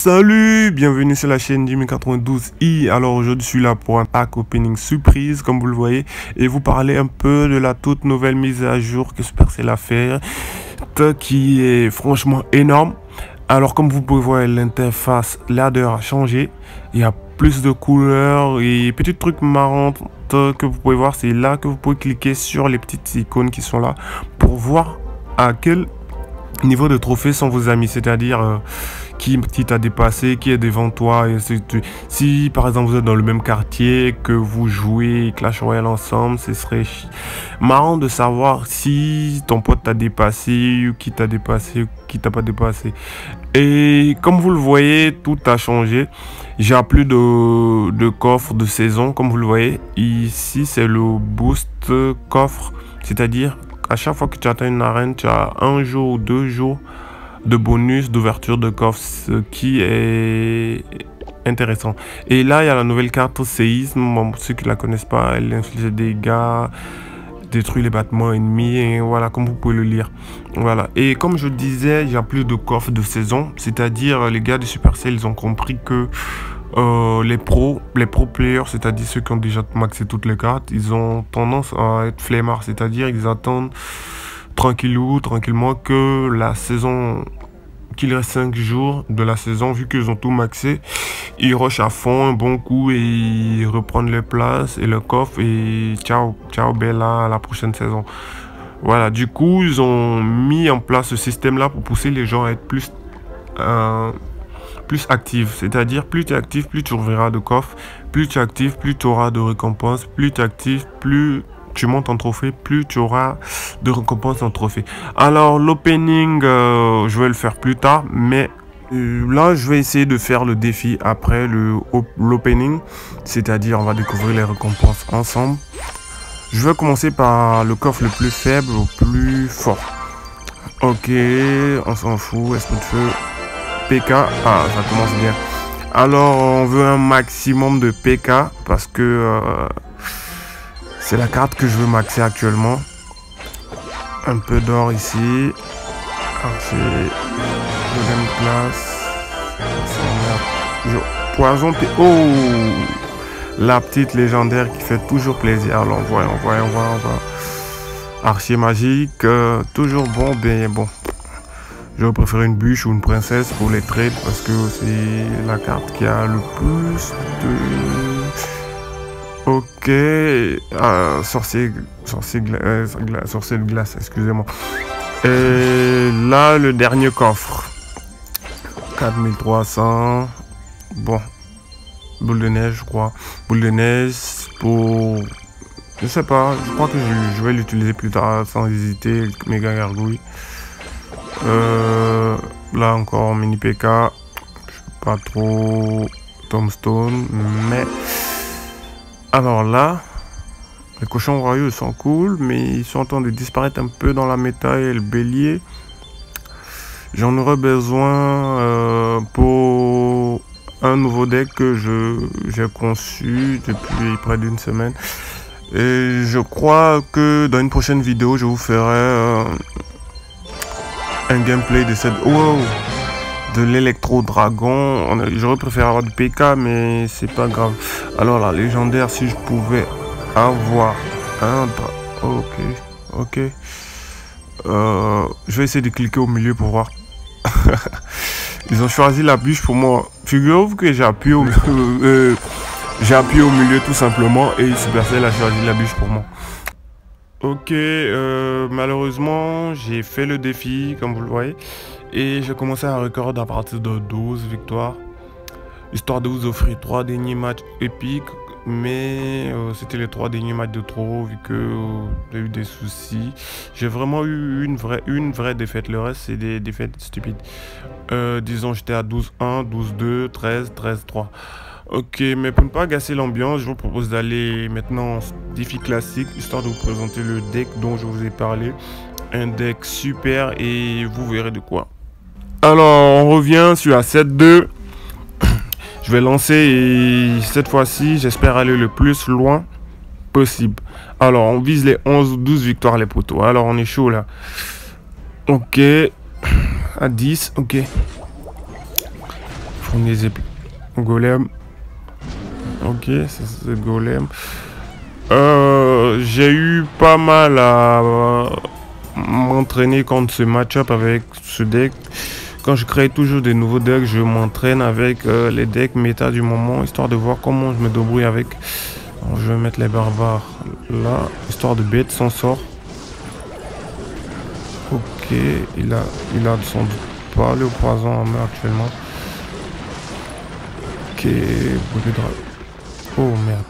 Salut, bienvenue sur la chaîne Jimmy92i. Alors aujourd'hui je suis là pour un pack opening surprise comme vous le voyez et vous parler un peu de la toute nouvelle mise à jour que Supercell a fait qui est franchement énorme. Alors comme vous pouvez voir, l'interface ladder a changé, il y a plus de couleurs et petits trucs marrants que vous pouvez voir. C'est là que vous pouvez cliquer sur les petites icônes qui sont là pour voir à quel niveau de trophée sont vos amis, c'est-à-dire qui t'a dépassé, qui est devant toi. Et si par exemple vous êtes dans le même quartier, que vous jouez Clash Royale ensemble, ce serait marrant de savoir si ton pote t'a dépassé ou qui t'a dépassé ou qui t'a pas dépassé. Et comme vous le voyez, tout a changé. J'ai plus de coffre de saison, comme vous le voyez. Ici c'est le boost coffre, c'est-à-dire à chaque fois que tu atteins une arène, tu as un jour ou 2 jours de bonus d'ouverture de coffre, ce qui est intéressant. Et là, il y a la nouvelle carte séisme. Bon, pour ceux qui la connaissent pas, elle inflige des dégâts, détruit les bâtiments ennemis, et voilà, comme vous pouvez le lire. Voilà. Et comme je disais, il y a plus de coffres de saison, c'est-à-dire les gars de Supercell, ils ont compris que les pro players, c'est-à-dire ceux qui ont déjà maxé toutes les cartes, ils ont tendance à être flemmards, c'est-à-dire ils attendent tranquillement que la saison, qu'il reste 5 jours de la saison, vu qu'ils ont tout maxé, ils rushent à fond un bon coup et ils reprennent les places et le coffre et ciao bella à la prochaine saison. Voilà, du coup ils ont mis en place ce système là pour pousser les gens à être plus actifs, c'est-à-dire plus tu es actif, plus tu ouvriras de coffres, plus tu es actif, plus tu auras de récompenses, plus tu es actif, plus tu montes en trophée, plus tu auras de récompenses en trophée. Alors l'opening, je vais le faire plus tard, mais là je vais essayer de faire le défi après l'opening, c'est-à-dire on va découvrir les récompenses ensemble. Je vais commencer par le coffre le plus faible au plus fort. Ok, on s'en fout, esprit de feu, PK, ah ça commence bien. Alors on veut un maximum de PK parce que c'est la carte que je veux maxer actuellement. Un peu d'or ici. Archer. Deuxième classe. Poison. Oh! La petite légendaire qui fait toujours plaisir. Alors voyons. Archer magique. Toujours bon. Bien bon. Je préfère une bûche ou une princesse pour les trades parce que c'est la carte qui a le plus de... Ok, sorcier de glace, excusez-moi. Et là, le dernier coffre. 4300. Bon. Boule de neige, je crois. Boule de neige pour... Je sais pas, je crois que je vais l'utiliser plus tard sans hésiter. Méga gargouille. Là encore, mini PK. Je sais pas trop... Tombstone, mais... Alors là, les cochons royaux sont cool, mais ils sont en train de disparaître un peu dans la méta et le bélier. J'en aurais besoin pour un nouveau deck que j'ai conçu depuis près d'une semaine. Et je crois que dans une prochaine vidéo, je vous ferai un gameplay de cette... Wow, de l'électro-dragon. J'aurais préféré avoir du PK, mais c'est pas grave. Alors la légendaire, si je pouvais avoir un... Ok. Je vais essayer de cliquer au milieu pour voir. Ils ont choisi la bûche pour moi. Figurez-vous que j'ai appuyé au milieu, tout simplement et Supercell a choisi la bûche pour moi. Ok, malheureusement, j'ai fait le défi, comme vous le voyez. Et j'ai commencé un record à partir de 12 victoires. Histoire de vous offrir 3 derniers matchs épiques. Mais c'était les 3 derniers matchs de trop, vu que j'ai eu des soucis. J'ai vraiment eu une vraie défaite. Le reste, c'est des défaites stupides. Disons, j'étais à 12-1, 12-2, 13, 13-3. Ok, mais pour ne pas gasser l'ambiance, je vous propose d'aller maintenant en défi classique, histoire de vous présenter le deck dont je vous ai parlé. Un deck super et vous verrez de quoi. Alors, on revient sur la 7-2. Je vais lancer et cette fois-ci, j'espère aller le plus loin possible. Alors, on vise les 11 ou 12 victoires, les potos. Alors, on est chaud là. Ok. À 10, ok. Fournaise golem. Ok, c'est golem. J'ai eu pas mal à m'entraîner contre ce match-up avec ce deck. Quand je crée toujours des nouveaux decks, je m'entraîne avec les decks méta du moment, histoire de voir comment je me débrouille avec. Alors, je vais mettre les barbares là, histoire de bête son sort. Ok, il a sans doute pas le poison en main actuellement. Ok, bébé dragon. Oh merde.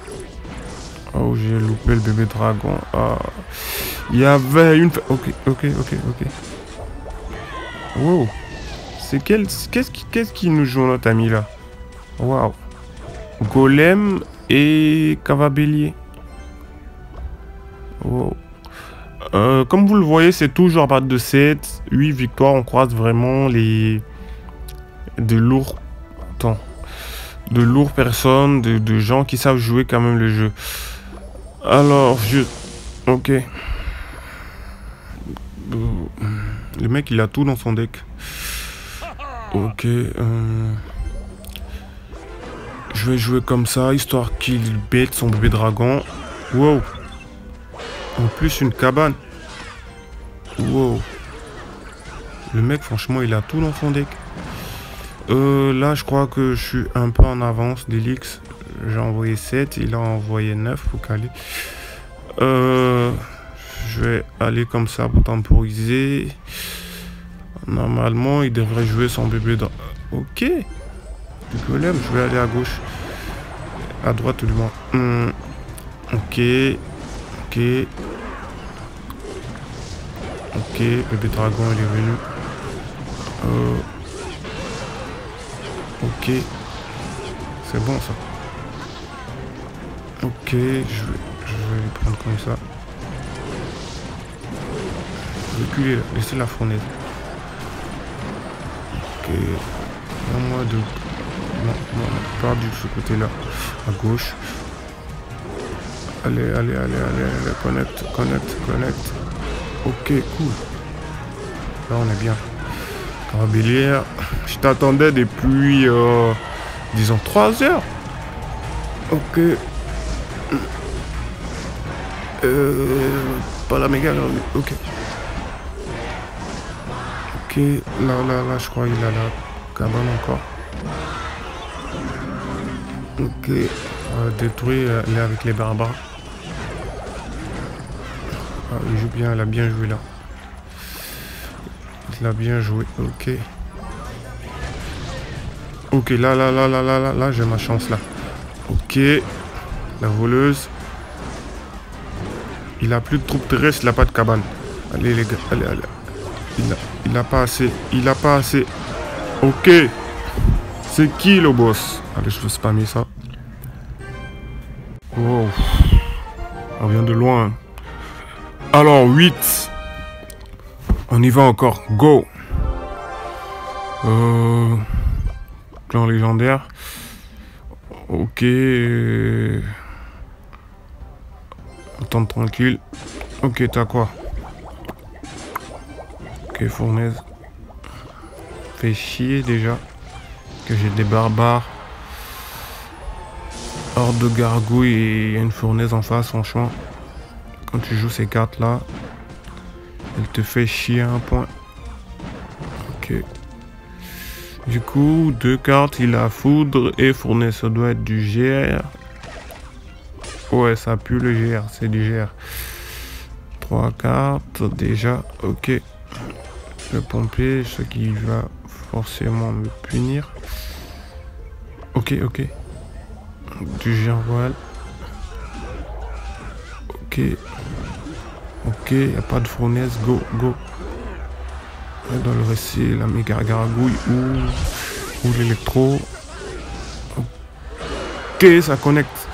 Oh, j'ai loupé le bébé dragon. Ah. Il y avait une... Ok. Wow. Qu'est-ce qui nous joue notre ami là? Waouh. Golem et Cavabélier. Wow. Comme vous le voyez, c'est toujours à partir de 7, 8 victoires. On croise vraiment de lourds personnes, de gens qui savent jouer quand même le jeu. Alors, ok. Le mec, il a tout dans son deck. Ok. Je vais jouer comme ça, histoire qu'il bête son bébé dragon. Wow. En plus, une cabane. Wow. Le mec, franchement, il a tout dans son deck. Là, je crois que je suis un peu en avance d'Elix. J'ai envoyé 7, il a envoyé 9 pour caler. Je vais aller comme ça pour temporiser. Normalement, il devrait jouer son bébé dans... Ok. Du golem, je vais aller à gauche. À droite, tout du moins. Ok. Ok, bébé dragon, il est venu. Ok. C'est bon, ça. Ok, je vais les prendre comme ça. Reculez là, laissez la fournaise. Ok. Non, perdu ce côté-là. À gauche. Allez, connecte. Ok, cool. Là, on est bien. Carabélière. Je t'attendais depuis, disons, 3 heures. Ok. Pas la méga, ok. Ok, là, je crois qu'il a la cabane encore. Ok, détruit là avec les barbares. Ah, il joue bien, il a bien joué là. Il a bien joué, ok. Ok, là, j'ai ma chance là. Ok, la voleuse. Il a plus de troupes terrestres, il a pas de cabane. Allez les gars, allez. Il a pas assez. Ok. C'est qui le boss? Allez, je veux spammer ça. Wow. On vient de loin. Alors, 8. On y va encore. Go. Clan légendaire. Ok. Attends tranquille. Ok, t'as quoi? Ok, fournaise. Fait chier déjà. Que j'ai des barbares. Horde de gargouilles et une fournaise en face, franchement. Quand tu joues ces cartes là, elle te fait chier à un point. Ok. Du coup, 2 cartes, il a foudre et fournaise. Ça doit être du GR. Ouais, ça pue le GR, c'est du GR. 3 cartes déjà, ok. Le pompier, ce qui va forcément me punir. Ok. Du gervoil. Ok, y a pas de fournaise, go. Dans le récit, la méga gargouille ou l'électro. Ok, ça connecte.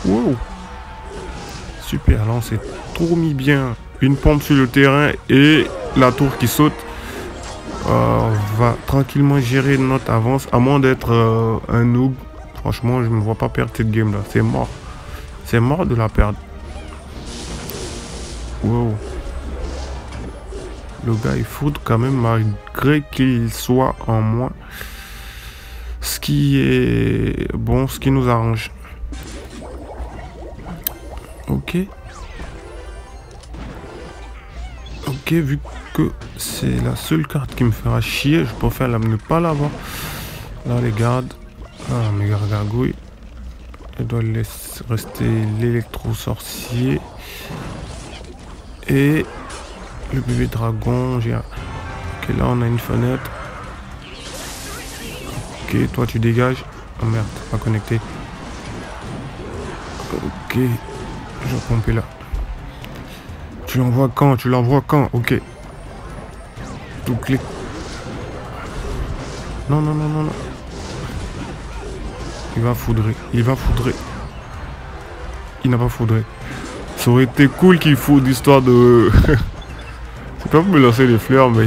Wow. Super, là on s'est trop mis bien. Une pompe sur le terrain et la tour qui saute. On va tranquillement gérer notre avance, à moins d'être un noob. Franchement, je ne me vois pas perdre cette game là. C'est mort. C'est mort de la perdre. Wow. Le gars il fout quand même malgré qu'il soit en moins. qui est bon, ce qui nous arrange. Ok. Ok, vu que c'est la seule carte qui me fera chier, je préfère ne pas l'avoir. Là, les gardes. Ah, mes gargouilles. Il doit laisser rester l'électro-sorcier. Et le bébé dragon. Ok, là, on a une fenêtre. Ok, toi, tu dégages. Oh merde, pas connecté. Ok. Je vais pomper là. Tu l'envoies quand? Tu l'envoies quand? Ok. Tout clic. Non, non, non, non, non. Il va foudrer. Il va foudrer. Il n'a pas foudré. Ça aurait été cool qu'il foudre histoire de... C'est pas pour me lancer les fleurs, mais...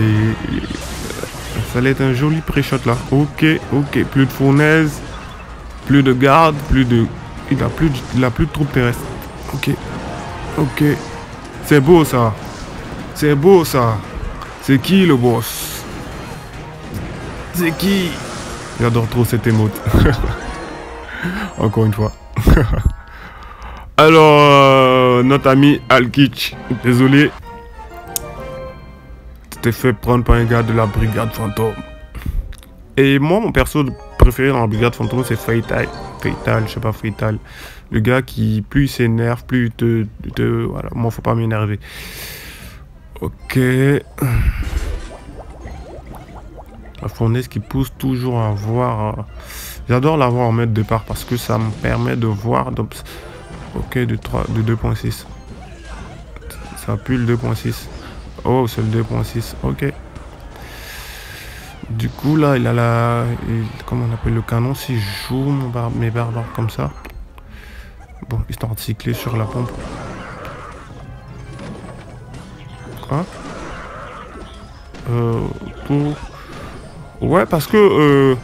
Ça allait être un joli pré-shot là. Ok, ok. Plus de fournaise. Plus de garde. Plus de... Il a plus de troupes terrestres. Ok. Ok. C'est beau ça. C'est beau ça. C'est qui le boss? C'est qui? J'adore trop cette émote. Encore une fois. Alors, notre ami Alkitch, désolé. Tu t'es fait prendre par un gars de la brigade fantôme. Et moi, mon perso préféré dans la brigade fantôme, c'est Fatal. Fatal, je sais pas, Fatal. Le gars qui, plus il s'énerve, plus il te... Voilà, moi, faut pas m'énerver. Ok. La fournaise qui pousse toujours à voir... J'adore l'avoir en mode départ parce que ça me permet de voir... Ok, de 2.6. Ça pue le 2.6. Oh, c'est le 2.6. Ok. Du coup, là, il a la... comment on appelle le canon? Si je joue mes barbares comme ça. Bon, histoire de cycler sur la pompe. Quoi? Ouais, parce que...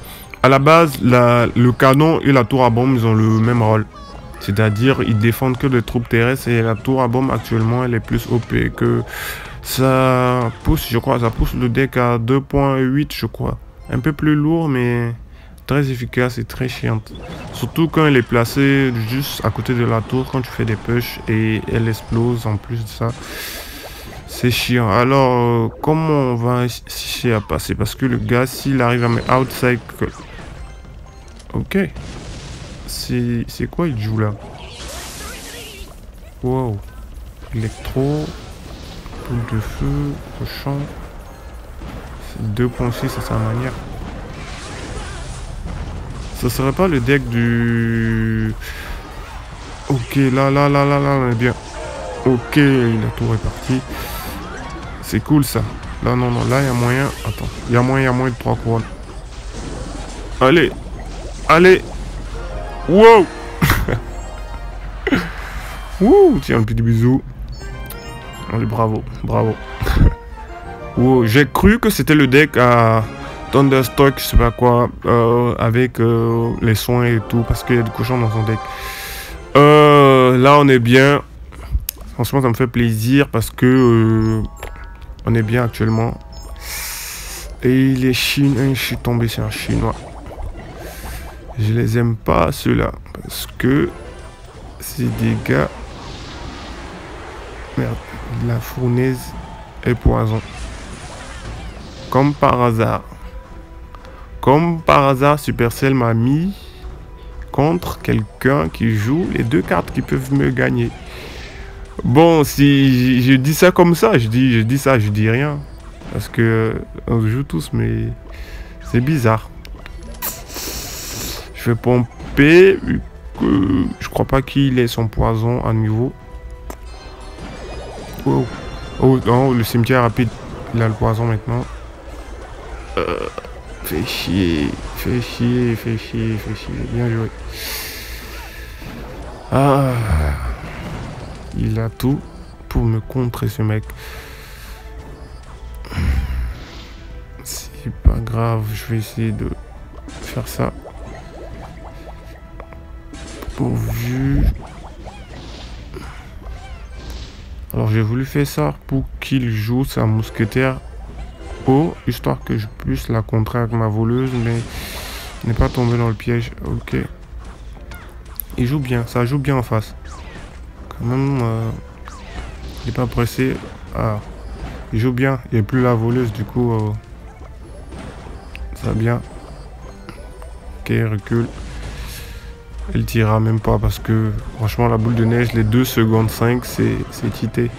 à la base, le canon et la tour à bombe, ils ont le même rôle. C'est-à-dire, ils défendent que des troupes terrestres et la tour à bombe, actuellement, elle est plus OP que... Ça pousse, je crois, ça pousse le deck à 2.8, je crois. Un peu plus lourd, mais très efficace et très chiante. Surtout quand elle est placée juste à côté de la tour, quand tu fais des push et elle explose en plus de ça. C'est chiant. Alors, comment on va essayer à passer? Parce que le gars, s'il arrive à me outcycle... Ok. C'est quoi il joue là? Wow. Électro. Boule de feu. Cochon. 2.6 à sa manière. Ça serait pas le deck du... Ok, là, on est bien. Ok, la tour est partie. C'est cool ça. Là, non, là, il y a moyen. Attends, il y a moyen de 3 couronnes. Allez. Allez. Wow. Ouh, tiens, un petit bisou. Allez, bravo. Wow, j'ai cru que c'était le deck à Thunderstruck, je sais pas quoi, avec les soins et tout, parce qu'il y a des cochons dans son deck. Là, on est bien. Franchement, ça me fait plaisir parce que on est bien actuellement. Et les Chinois, je suis tombé sur un Chinois. Je les aime pas ceux-là parce que c'est des gars. Merde, la fournaise est poison. Comme par hasard. Supercell m'a mis contre quelqu'un qui joue les 2 cartes qui peuvent me gagner. Bon, si je dis ça comme ça, je dis rien. Parce que on joue tous, mais c'est bizarre. Je vais pomper, vu que je crois pas qu'il ait son poison à niveau. Oh, non, le cimetière rapide, il a le poison maintenant. Fais chier. Bien joué. Ah, il a tout pour me contrer ce mec. C'est pas grave, je vais essayer de faire ça. Pourvu. Alors j'ai voulu faire ça pour qu'il joue sa mousquetaire haut, histoire que je puisse la contrer avec ma voleuse, mais N'est pas tombé dans le piège. Ok. Il joue bien. Ça joue bien en face. Quand même, il n'est pas pressé. Ah. Il joue bien. Il n'y a plus la voleuse. Du coup, ça va bien. Ok, recule. Elle tirera même pas parce que franchement la boule de neige, les 2 secondes 5, c'est quitté.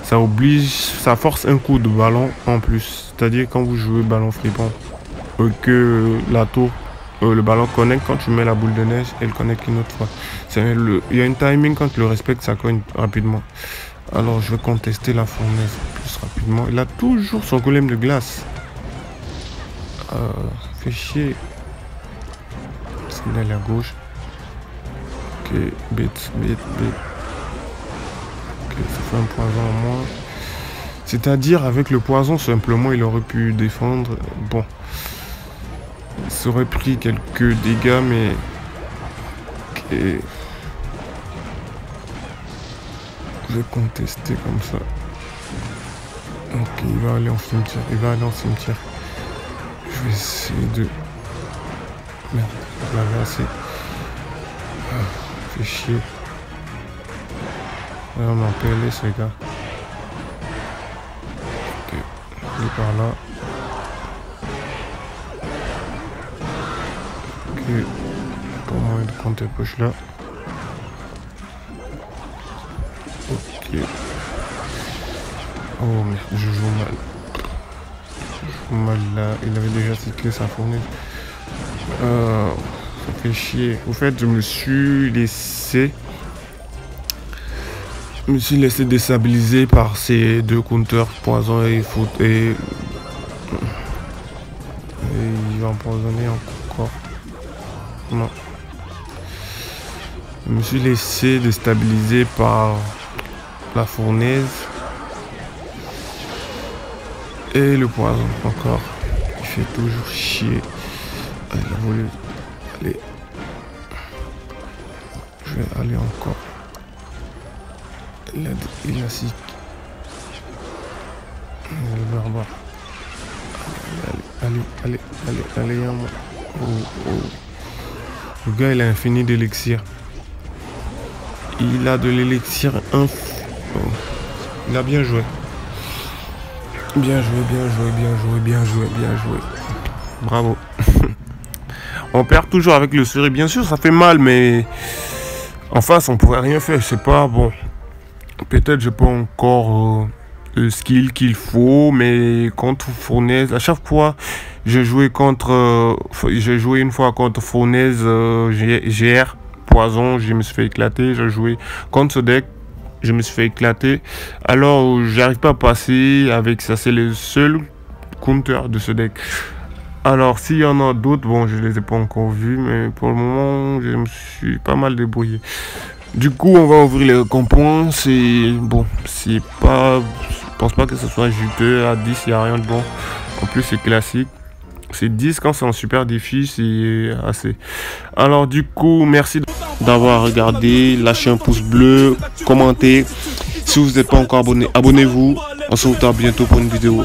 Ça oblige, ça force un coup de ballon en plus. C'est-à-dire quand vous jouez ballon fripon, que la tour, le ballon connecte, quand tu mets la boule de neige, elle connecte une autre fois. Il y a une timing, quand tu le respectes, ça cogne rapidement. Alors je vais contester la fournaise plus rapidement. Il a toujours son golem de glace. Fait chier. Signal à gauche. Ok, bête. Ok, ça fait un poison en moins. C'est-à-dire, avec le poison, simplement, il aurait pu défendre. Bon. Ça aurait pris quelques dégâts, mais... Ok. Je vais contester comme ça. Ok, il va aller en cimetière. Je vais essayer de... Merde, je l'avais assez. Fait chier. Ouais, on est en PLS, les gars. Ok, il est par là. Ok, pour moi, il compte les poches là. Ok. Oh merde, je joue mal. Là, il avait déjà cyclé sa fournaise. Ça fait chier. Au fait, je me suis laissé déstabiliser par ces 2 counters poison et foot et il va empoisonner encore. Non. Je me suis laissé déstabiliser par la fournaise et le poison encore. Il fait toujours chier. Il a voulu aller. Je vais aller encore. Il a si. Le barbare. Allez, oh. Le gars, il a infini d'élixir. Il a de l'élixir Oh. Il a bien joué. Bien joué. Bravo. On perd toujours avec le Suri. Bien sûr, ça fait mal, mais en face, on pourrait rien faire. Je sais pas, bon. Peut-être j'ai pas encore le skill qu'il faut, mais contre Fournaise, à chaque fois, j'ai joué une fois contre Fournaise, GR, Poison, je me suis fait éclater. J'ai joué contre ce deck, je me suis fait éclater. Alors, j'arrive pas à passer avec ça. C'est le seul counter de ce deck. Alors, s'il y en a d'autres, bon, je les ai pas encore vus, mais pour le moment, je me suis pas mal débrouillé. Du coup, on va ouvrir les récompenses. C'est bon, c'est pas, je pense pas que ce soit juteux. À 10, il n'y a rien de bon. En plus, c'est classique. C'est 10 quand c'est en super défi, c'est assez. Alors, du coup, merci d'avoir regardé. Lâchez un pouce bleu, commentez. Si vous n'êtes pas encore abonné, abonnez-vous. On se retrouve bientôt pour une vidéo.